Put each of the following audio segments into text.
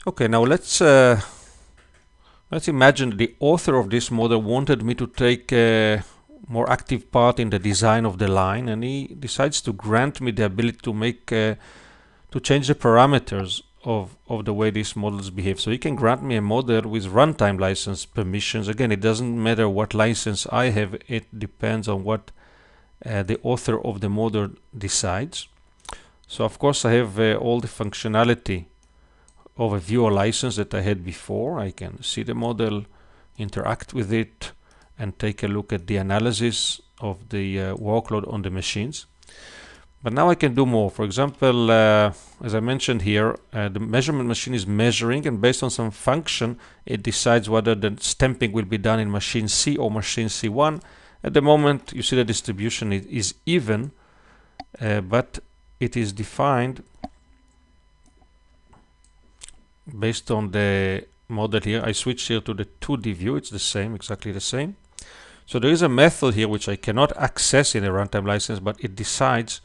Okay, now let's imagine the author of this model wanted me to take a more active part in the design of the line, and he decides to grant me the ability to make to change the parameters of the way these models behave. So he can grant me a model with runtime license permissions. Again, it doesn't matter what license I have, it depends on what the author of the model decides. So of course I have all the functionality of a viewer license that I had before. I can see the model, interact with it, and take a look at the analysis of the workload on the machines. But now I can do more. For example, as I mentioned here, the measurement machine is measuring, and based on some function, it decides whether the stamping will be done in machine C or machine C1. At the moment, you see the distribution is even, but it is defined based on the model here. I switch here to the 2D view. It's the same, exactly the same. So there is a method here which I cannot access in a runtime license, but it decides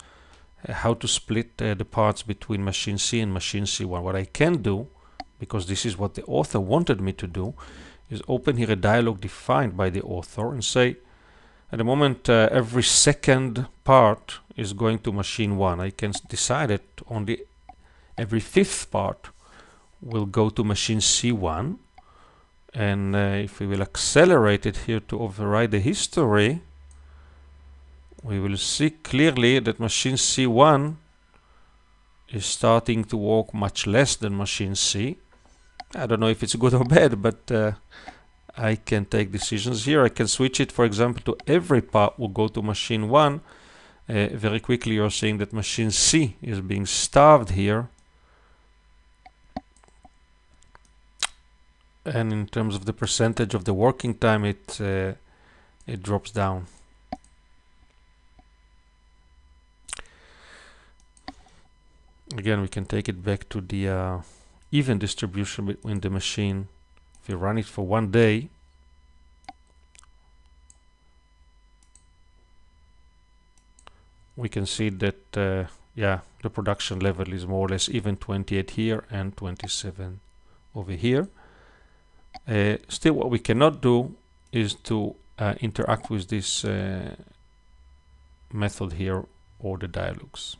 how to split the parts between machine C and machine C1. What I can do, because this is what the author wanted me to do, is open here a dialog defined by the author and say, at the moment, every second part is going to machine 1. I can decide that only every fifth part will go to machine C1. And if we will accelerate it here to override the history, we will see clearly that machine C1 is starting to work much less than machine C. I don't know if it's good or bad, but I can take decisions here. I can switch it, for example, to every part will go to machine 1. Very quickly you're seeing that machine C is being starved here. And in terms of the percentage of the working time, it drops down. Again, we can take it back to the even distribution between the machine. If you run it for 1 day, we can see that yeah, the production level is more or less even, 28 here and 27 over here. Still, what we cannot do is to interact with this method here or the dialogues.